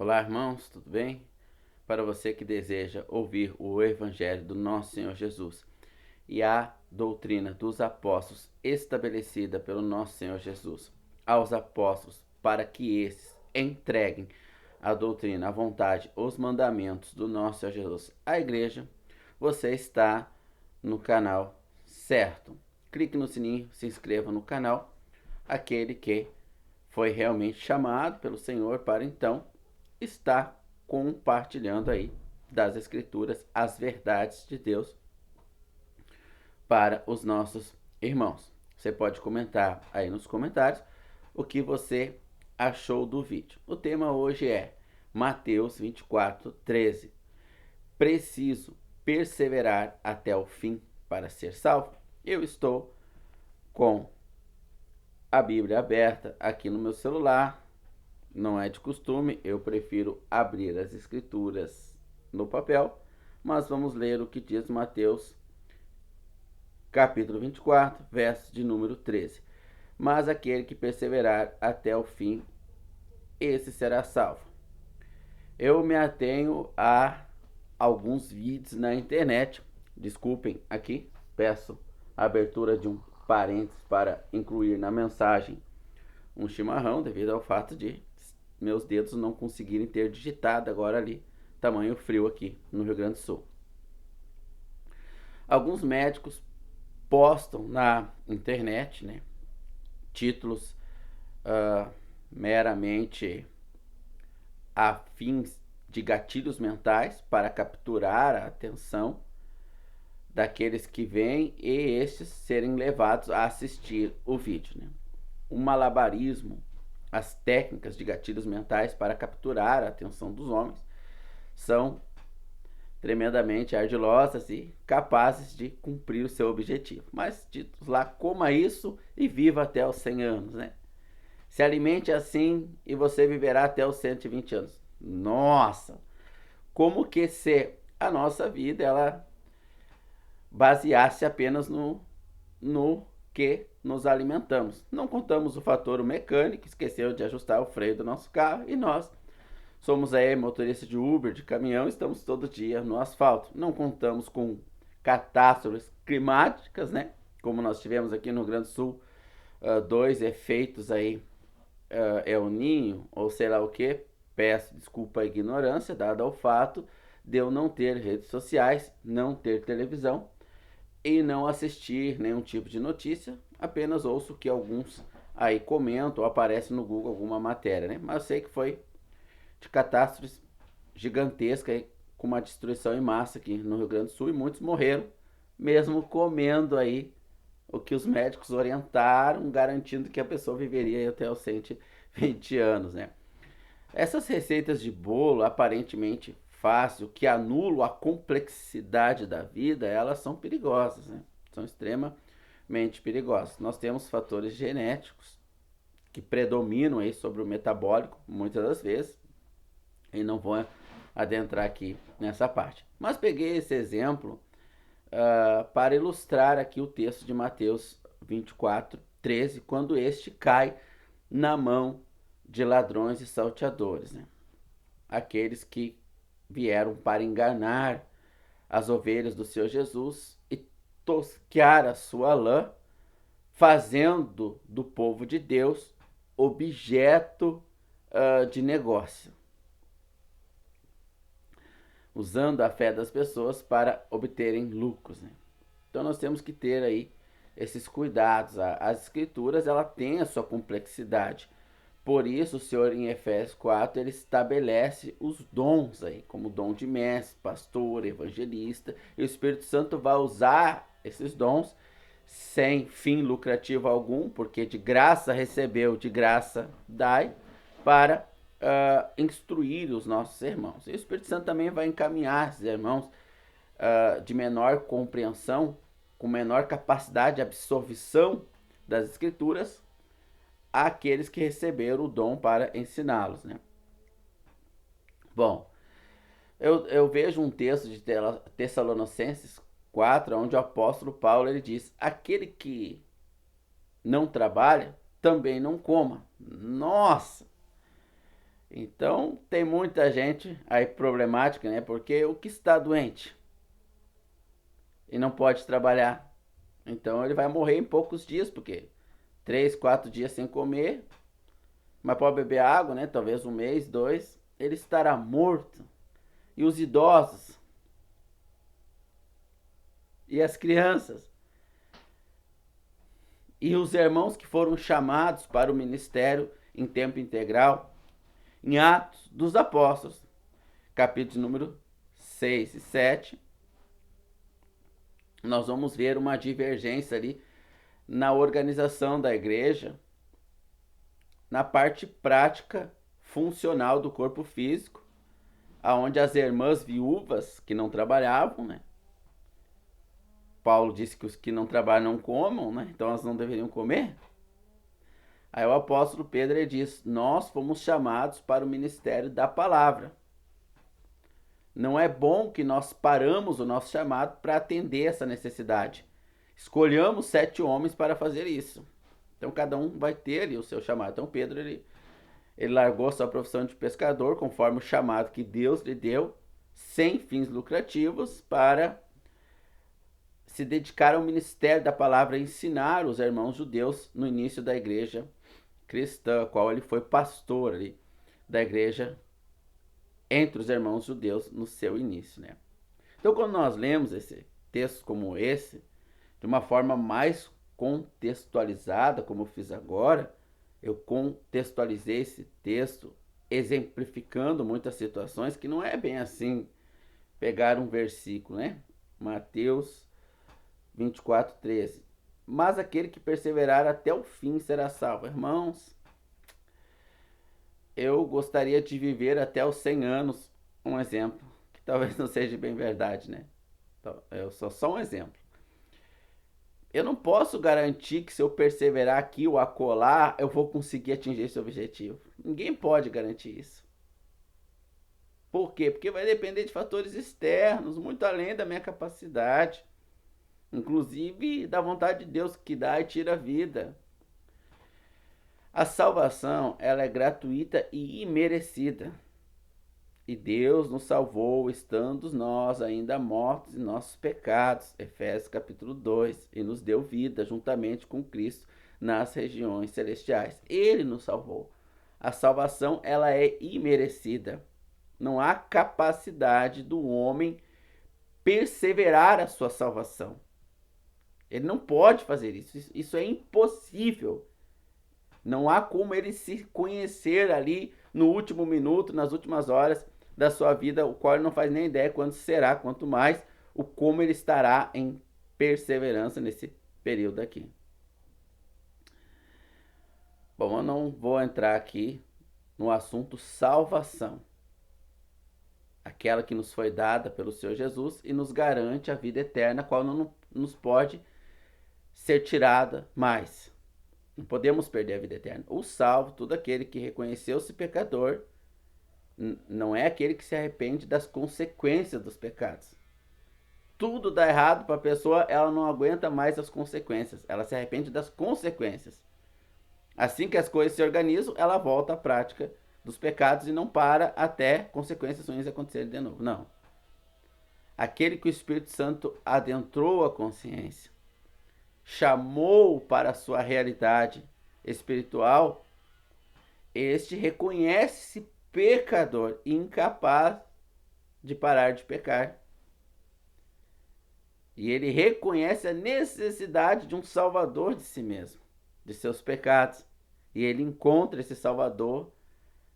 Olá, irmãos, tudo bem? Para você que deseja ouvir o Evangelho do nosso Senhor Jesus e a doutrina dos apóstolos estabelecida pelo nosso Senhor Jesus aos apóstolos, para que esses entreguem a doutrina, a vontade, os mandamentos do nosso Senhor Jesus à igreja, você está no canal certo. Clique no sininho, se inscreva no canal, aquele que foi realmente chamado pelo Senhor para então estar compartilhando aí das Escrituras as verdades de Deus para os nossos irmãos. Você pode comentar aí nos comentários o que você achou do vídeo. O tema hoje é Mateus 24:13. Preciso perseverar até o fim para ser salvo? Eu estou com a Bíblia aberta aqui no meu celular. Não é de costume, eu prefiro abrir as escrituras no papel, mas vamos ler o que diz Mateus, capítulo 24, verso de número 13. Mas aquele que perseverar até o fim, esse será salvo. Eu me atenho a alguns vídeos na internet, desculpem aqui, peço a abertura de um parênteses para incluir na mensagem um chimarrão, devido ao fato de meus dedos não conseguirem ter digitado agora ali, tamanho frio aqui no Rio Grande do Sul. Alguns médicos postam na internet, né, títulos meramente a fins de gatilhos mentais para capturar a atenção daqueles que vêm e estes serem levados a assistir o vídeo, né? O malabarismo, as técnicas de gatilhos mentais para capturar a atenção dos homens são tremendamente ardilosas e capazes de cumprir o seu objetivo. Mas ditos lá, coma isso e viva até os 100 anos, né? Se alimente assim e você viverá até os 120 anos. Nossa! Como que se a nossa vida ela baseasse apenas no que nos alimentamos. Não contamos o fator mecânico, esqueceu de ajustar o freio do nosso carro e nós somos aí motorista de Uber, de caminhão, estamos todo dia no asfalto. Não contamos com catástrofes climáticas, né? Como nós tivemos aqui no Rio Grande do Sul, dois efeitos aí, El Ninho, ou sei lá o que. Peço desculpa a ignorância, dada ao fato de eu não ter redes sociais, não ter televisão e não assistir nenhum tipo de notícia, apenas ouço que alguns aí comentam ou aparece no Google alguma matéria, né? Mas eu sei que foi de catástrofes gigantescas com uma destruição em massa aqui no Rio Grande do Sul e muitos morreram, mesmo comendo aí o que os médicos orientaram, garantindo que a pessoa viveria até os 120 anos, né? Essas receitas de bolo aparentemente fácil, que anulam a complexidade da vida, elas são perigosas, né? São extremamente perigosas. Nós temos fatores genéticos que predominam aí sobre o metabólico, muitas das vezes, e não vou adentrar aqui nessa parte. Mas peguei esse exemplo para ilustrar aqui o texto de Mateus 24:13, quando este cai na mão de ladrões e salteadores, né? Aqueles que vieram para enganar as ovelhas do Senhor Jesus e tosquear a sua lã, fazendo do povo de Deus objeto de negócio, usando a fé das pessoas para obterem lucros, né? Então nós temos que ter aí esses cuidados. As escrituras ela tem a sua complexidade. Por isso o Senhor em Efésios 4 ele estabelece os dons aí, como dom de mestre, pastor, evangelista, e o Espírito Santo vai usar esses dons sem fim lucrativo algum, porque de graça recebeu, de graça dai, para instruir os nossos irmãos. E o Espírito Santo também vai encaminhar esses irmãos de menor compreensão, com menor capacidade de absorção das escrituras, àqueles que receberam o dom para ensiná-los, né? Bom, eu vejo um texto de Tessalonicenses 4, onde o apóstolo Paulo ele diz: aquele que não trabalha, também não coma. Nossa! Então, tem muita gente aí problemática, né? Porque o que está doente e não pode trabalhar, então ele vai morrer em poucos dias, porque 3, 4 dias sem comer, mas pode beber água, né? Talvez um mês, 2, ele estará morto. E os idosos e as crianças e os irmãos que foram chamados para o ministério em tempo integral, em Atos dos Apóstolos, capítulo número 6 e 7, nós vamos ver uma divergência ali na organização da igreja, na parte prática, funcional do corpo físico, aonde as irmãs viúvas que não trabalhavam, né? Paulo disse que os que não trabalham não comam, né? Então elas não deveriam comer. Aí o apóstolo Pedro ele diz: nós fomos chamados para o ministério da palavra. Não é bom que nós paramos o nosso chamado para atender essa necessidade. Escolhamos 7 homens para fazer isso. Então cada um vai ter ali o seu chamado. Então Pedro ele largou sua profissão de pescador conforme o chamado que Deus lhe deu, sem fins lucrativos, para se dedicar ao ministério da palavra e ensinar os irmãos judeus no início da igreja cristã, a qual ele foi pastor ali da igreja entre os irmãos judeus no seu início, né? Então, quando nós lemos esse texto como esse, de uma forma mais contextualizada, como eu fiz agora, eu contextualizei esse texto exemplificando muitas situações que não é bem assim pegar um versículo, né? Mateus 24, 13. Mas aquele que perseverar até o fim será salvo. Irmãos, eu gostaria de viver até os 100 anos, um exemplo, que talvez não seja bem verdade, né? Eu só um exemplo. Eu não posso garantir que se eu perseverar aqui ou acolá, eu vou conseguir atingir esse objetivo. Ninguém pode garantir isso. Por quê? Porque vai depender de fatores externos, muito além da minha capacidade. Inclusive da vontade de Deus que dá e tira a vida. A salvação, ela é gratuita e imerecida. E Deus nos salvou estando nós ainda mortos em nossos pecados, Efésios capítulo 2, e nos deu vida juntamente com Cristo nas regiões celestiais. Ele nos salvou. A salvação, ela é imerecida. Não há capacidade do homem perseverar a sua salvação. Ele não pode fazer isso. Isso é impossível. Não há como ele se conhecer ali no último minuto, nas últimas horas da sua vida, o qual ele não faz nem ideia quando será, quanto mais o como ele estará em perseverança nesse período aqui. Bom, eu não vou entrar aqui no assunto salvação. Aquela que nos foi dada pelo Senhor Jesus e nos garante a vida eterna, a qual não nos pode ser tirada mais. Não podemos perder a vida eterna. O salvo, todo aquele que reconheceu-se pecador, não é aquele que se arrepende das consequências dos pecados. Tudo dá errado para a pessoa, ela não aguenta mais as consequências. Ela se arrepende das consequências. Assim que as coisas se organizam, ela volta à prática dos pecados e não para até consequências ruins acontecerem de novo. Não. Aquele que o Espírito Santo adentrou a consciência, chamou para a sua realidade espiritual, este reconhece-se pecador, incapaz de parar de pecar. E ele reconhece a necessidade de um salvador de si mesmo, de seus pecados. E ele encontra esse salvador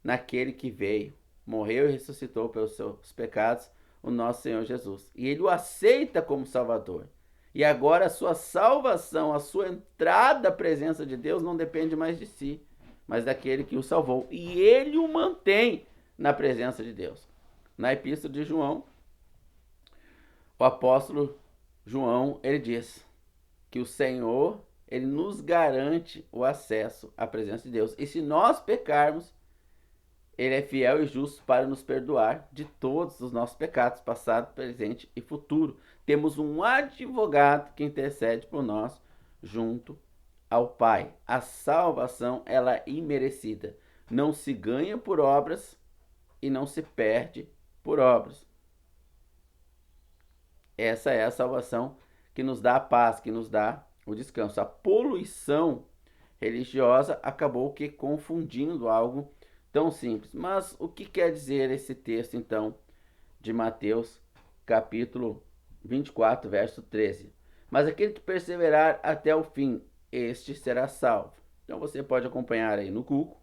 naquele que veio, morreu e ressuscitou pelos seus pecados, o nosso Senhor Jesus. E ele o aceita como salvador. E agora a sua salvação, a sua entrada à presença de Deus não depende mais de si, mas daquele que o salvou. E ele o mantém na presença de Deus. Na epístola de João, o apóstolo João, ele diz que o Senhor, ele nos garante o acesso à presença de Deus. E se nós pecarmos, ele é fiel e justo para nos perdoar de todos os nossos pecados, passado, presente e futuro. Temos um advogado que intercede por nós junto ao Pai. A salvação, ela é imerecida. não se ganha por obras e não se perde por obras. Essa é a salvação que nos dá a paz, que nos dá o descanso. A poluição religiosa acabou que confundindo algo tão simples. Mas o que quer dizer esse texto, então, de Mateus, capítulo 24, verso 13? Mas aquele que perseverar até o fim, este será salvo. Então você pode acompanhar aí no Google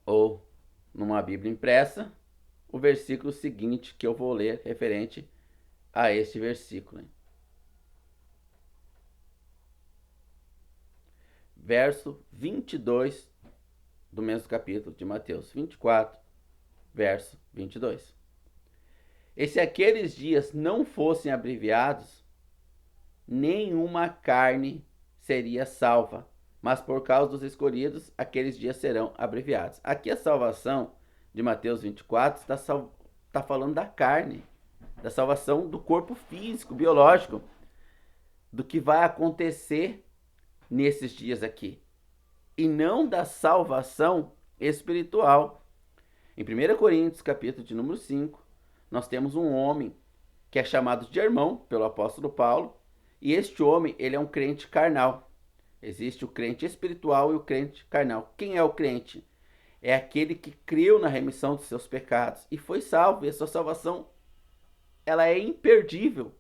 ou numa Bíblia impressa o versículo seguinte que eu vou ler referente a este versículo. Verso 22 do mesmo capítulo de Mateus 24, verso 22. E se aqueles dias não fossem abreviados, nenhuma carne seria salva, mas por causa dos escolhidos, aqueles dias serão abreviados. Aqui a salvação de Mateus 24 está falando da carne, da salvação do corpo físico, biológico, do que vai acontecer nesses dias aqui, e não da salvação espiritual. Em 1 Coríntios, capítulo de número 5, nós temos um homem que é chamado de irmão pelo apóstolo Paulo, e este homem, ele é um crente carnal. Existe o crente espiritual e o crente carnal. Quem é o crente? É aquele que creu na remissão dos seus pecados e foi salvo, e a sua salvação ela é imperdível.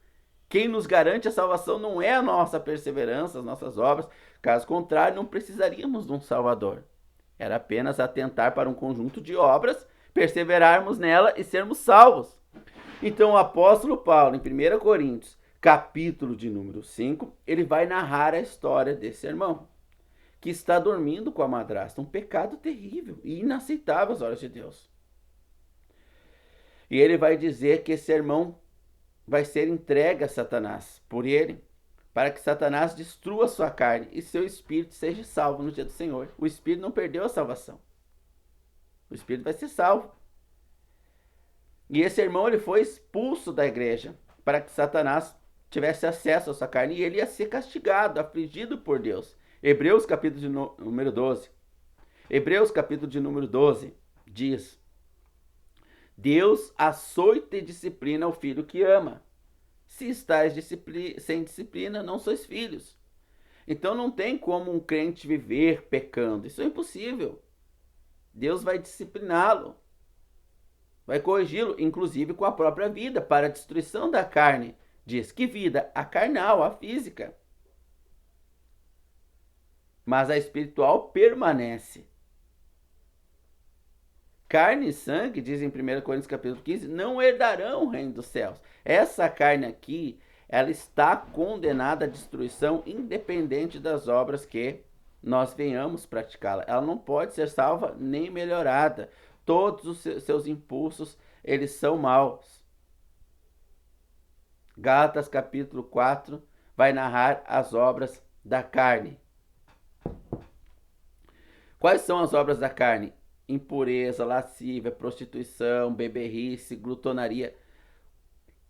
Quem nos garante a salvação não é a nossa perseverança, as nossas obras. Caso contrário, não precisaríamos de um Salvador. Era apenas atentar para um conjunto de obras, perseverarmos nela e sermos salvos. Então o apóstolo Paulo, em 1 Coríntios, capítulo de número 5, ele vai narrar a história desse irmão, que está dormindo com a madrasta, um pecado terrível e inaceitável às olhos de Deus. E ele vai dizer que esse irmão vai ser entregue a Satanás por ele, para que Satanás destrua sua carne e seu espírito seja salvo no dia do Senhor. O espírito não perdeu a salvação. O espírito vai ser salvo. E esse irmão ele foi expulso da igreja para que Satanás tivesse acesso à sua carne e ele ia ser castigado, afligido por Deus. Hebreus capítulo de número 12. Hebreus capítulo de número 12 diz: Deus açoita e disciplina o filho que ama. Se estáis sem disciplina, não sois filhos. Então não tem como um crente viver pecando. Isso é impossível. Deus vai discipliná-lo. Vai corrigi-lo, inclusive com a própria vida, para a destruição da carne. Diz que vida? A carnal, a física. Mas a espiritual permanece. Carne e sangue, diz em 1 Coríntios capítulo 15, não herdarão o reino dos céus. Essa carne aqui, ela está condenada à destruição, independente das obras que nós venhamos praticá-la. Ela não pode ser salva nem melhorada. Todos os seus impulsos, eles são maus. Gálatas capítulo 4 vai narrar as obras da carne. Quais são as obras da carne? Impureza, lascívia, prostituição, beberrice, glutonaria.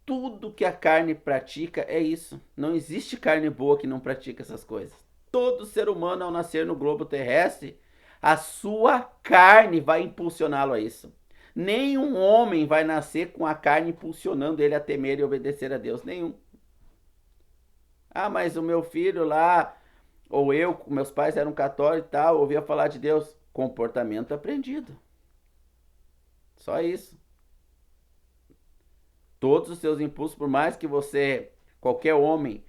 Tudo que a carne pratica é isso. Não existe carne boa que não pratica essas coisas. Todo ser humano, ao nascer no globo terrestre, a sua carne vai impulsioná-lo a isso. Nenhum homem vai nascer com a carne impulsionando ele a temer e obedecer a Deus. Nenhum. Ah, mas o meu filho lá, ou eu, meus pais eram católicos e tal, ouvia falar de Deus. Comportamento aprendido. Só isso. Todos os seus impulsos, por mais que você, qualquer homem,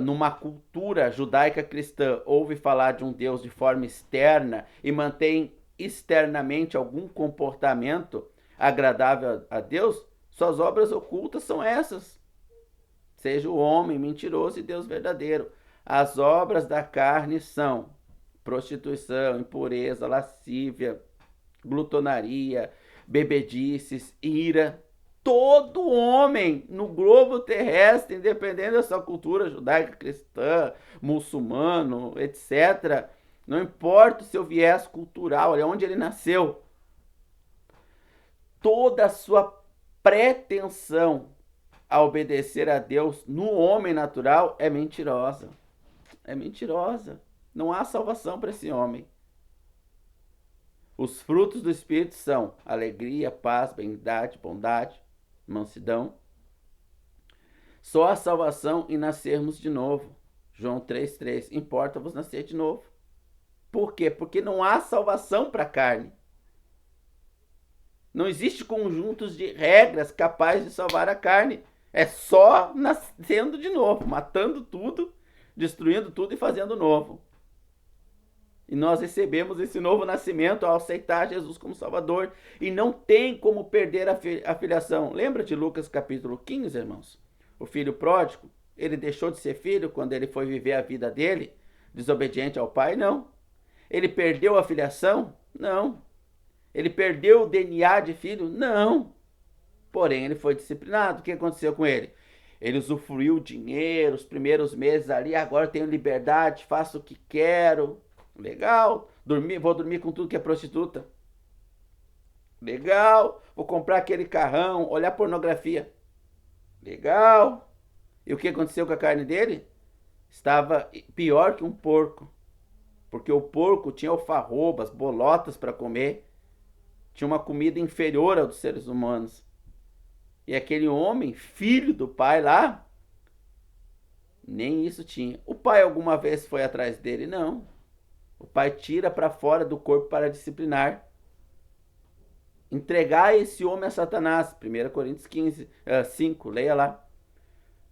numa cultura judaica cristã, ouve falar de um Deus de forma externa e mantém externamente algum comportamento agradável a Deus, suas obras ocultas são essas. Seja o homem mentiroso e Deus verdadeiro. As obras da carne são prostituição, impureza, lascívia, glutonaria, bebedices, ira. Todo homem no globo terrestre, independente da sua cultura judaica, cristã, muçulmano, etc., não importa o seu viés cultural, onde ele nasceu, toda a sua pretensão a obedecer a Deus no homem natural é mentirosa. É mentirosa. Não há salvação para esse homem. Os frutos do Espírito são alegria, paz, benignidade, bondade, mansidão. Só a salvação e nascermos de novo. João 3,3. Importa-vos nascer de novo. Por quê? Porque não há salvação para a carne. Não existe conjuntos de regras capazes de salvar a carne. É só nascendo de novo, matando tudo, destruindo tudo e fazendo novo. E nós recebemos esse novo nascimento ao aceitar Jesus como Salvador. E não tem como perder a filiação. Lembra de Lucas capítulo 15, irmãos? O filho pródigo, ele deixou de ser filho quando ele foi viver a vida dele, desobediente ao pai? Não. Ele perdeu a filiação? Não. Ele perdeu o DNA de filho? Não. Porém, ele foi disciplinado. O que aconteceu com ele? Ele usufruiu o dinheiro, os primeiros meses ali, agora eu tenho liberdade, faço o que quero. Legal. Vou dormir com tudo que é prostituta. Legal. Vou comprar aquele carrão, olhar pornografia. Legal. E o que aconteceu com a carne dele? Estava pior que um porco. Porque o porco tinha alfarrobas, bolotas para comer. Tinha uma comida inferior à dos seres humanos. E aquele homem, filho do pai lá, nem isso tinha. O pai alguma vez foi atrás dele? Não. O pai tira para fora do corpo para disciplinar. Entregar esse homem a Satanás. 1 Coríntios 5, leia lá.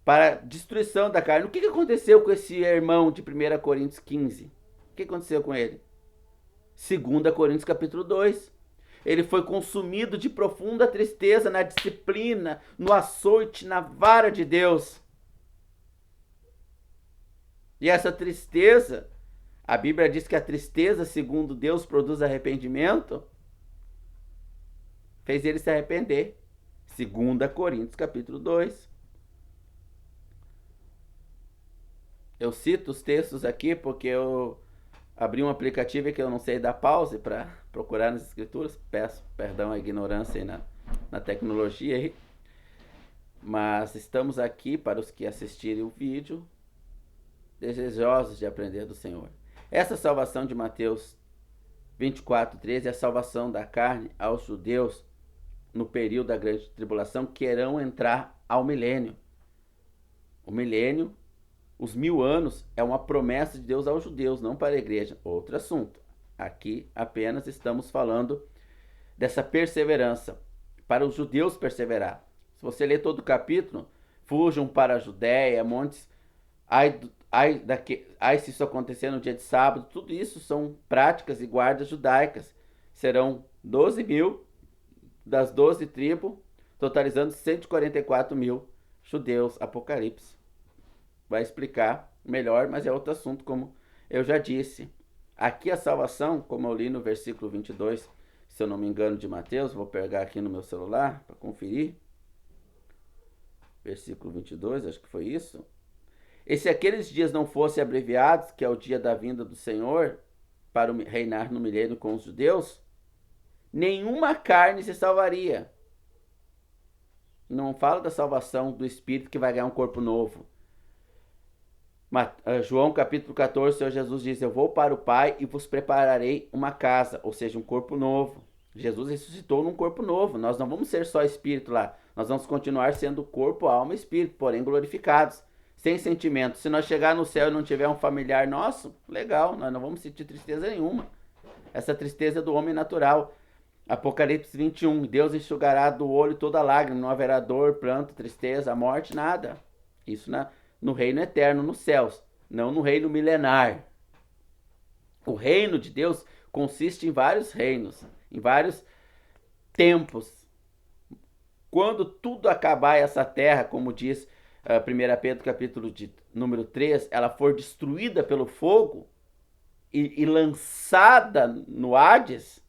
Para destruição da carne. O que aconteceu com esse irmão de 1 Coríntios 15? O que aconteceu com ele? 2 Coríntios capítulo 2. Ele foi consumido de profunda tristeza na disciplina, no açoite, na vara de Deus. E essa tristeza, a Bíblia diz que a tristeza, segundo Deus, produz arrependimento, fez ele se arrepender. 2 Coríntios capítulo 2. Eu cito os textos aqui porque eu abri um aplicativo que eu não sei dar pause para procurar nas escrituras. Peço perdão à ignorância aí na tecnologia aí. Mas estamos aqui para os que assistirem o vídeo, desejosos de aprender do Senhor. Essa salvação de Mateus 24:13 é a salvação da carne aos judeus no período da grande tribulação que irão entrar ao milênio. O milênio, os 1000 anos, é uma promessa de Deus aos judeus, não para a igreja. Outro assunto. Aqui apenas estamos falando dessa perseverança, para os judeus perseverar. Se você ler todo o capítulo, fujam para a Judéia, montes, ai se isso acontecer no dia de sábado, tudo isso são práticas e guardas judaicas. Serão 12.000 das 12 tribos, totalizando 144.000 judeus. Apocalipse vai explicar melhor, mas é outro assunto, como eu já disse. Aqui a salvação, como eu li no versículo 22, se eu não me engano, de Mateus, vou pegar aqui no meu celular para conferir. Versículo 22, acho que foi isso. E se aqueles dias não fossem abreviados, que é o dia da vinda do Senhor, para reinar no milênio com os judeus, nenhuma carne se salvaria. Não fala da salvação do Espírito que vai ganhar um corpo novo. João capítulo 14, o Senhor Jesus diz: eu vou para o Pai e vos prepararei uma casa, ou seja, um corpo novo. Jesus ressuscitou num corpo novo. Nós não vamos ser só espírito lá. Nós vamos continuar sendo corpo, alma e espírito, porém glorificados, sem sentimento. Se nós chegar no céu e não tiver um familiar nosso, legal, nós não vamos sentir tristeza nenhuma. Essa tristeza é do homem natural. Apocalipse 21, Deus enxugará do olho toda lágrima, não haverá dor, pranto, tristeza, morte, nada. Isso no reino eterno, nos céus, não no reino milenar. O reino de Deus consiste em vários reinos, em vários tempos. Quando tudo acabar essa terra, como diz 1 Pedro capítulo número 3, ela for destruída pelo fogo e lançada no Hades,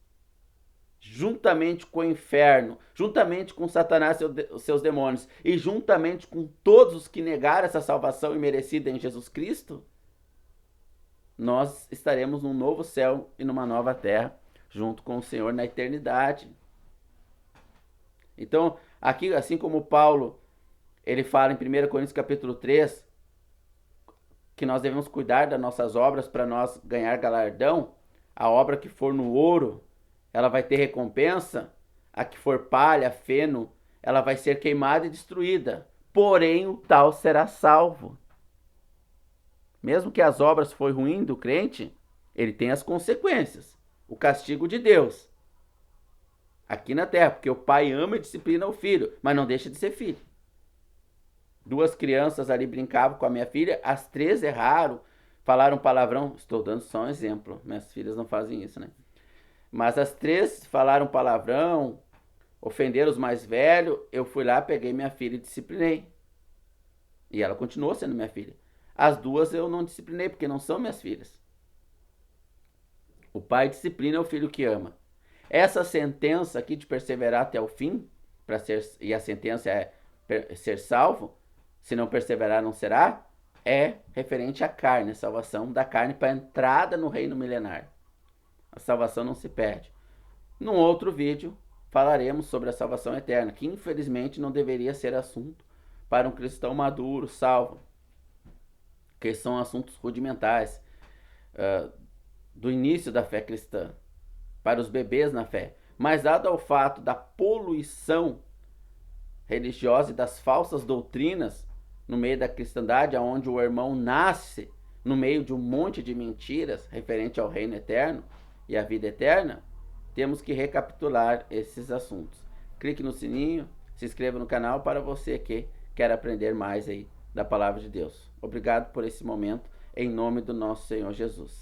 juntamente com o inferno, juntamente com Satanás e seus demônios, e juntamente com todos os que negaram essa salvação imerecida em Jesus Cristo, nós estaremos num novo céu e numa nova terra, junto com o Senhor na eternidade. Então, aqui, assim como Paulo, ele fala em 1 Coríntios capítulo 3, que nós devemos cuidar das nossas obras para nós ganhar galardão, a obra que for no ouro, ela vai ter recompensa, a que for palha, feno, ela vai ser queimada e destruída. Porém, o tal será salvo. Mesmo que as obras foi ruim do crente, ele tem as consequências, o castigo de Deus aqui na terra, porque o pai ama e disciplina o filho, mas não deixa de ser filho. Duas crianças ali brincavam com a minha filha, as três erraram, falaram palavrão. Estou dando só um exemplo, minhas filhas não fazem isso, né? Mas as três falaram palavrão, ofenderam os mais velhos. Eu fui lá, peguei minha filha e disciplinei. E ela continuou sendo minha filha. As duas eu não disciplinei, porque não são minhas filhas. O pai disciplina o filho que ama. Essa sentença aqui de perseverar até o fim, e a sentença é ser salvo, se não perseverar não será, é referente à carne, a salvação da carne para a entrada no reino milenar. A salvação não se perde. Num outro vídeo falaremos sobre a salvação eterna, que infelizmente não deveria ser assunto para um cristão maduro, salvo, que são assuntos rudimentares do início da fé cristã, para os bebês na fé. Mas dado ao fato da poluição religiosa e das falsas doutrinas no meio da cristandade, onde o irmão nasce no meio de um monte de mentiras referente ao reino eterno e à vida eterna, temos que recapitular esses assuntos. Clique no sininho, se inscreva no canal para você que quer aprender mais aí da palavra de Deus. Obrigado por esse momento, em nome do nosso Senhor Jesus.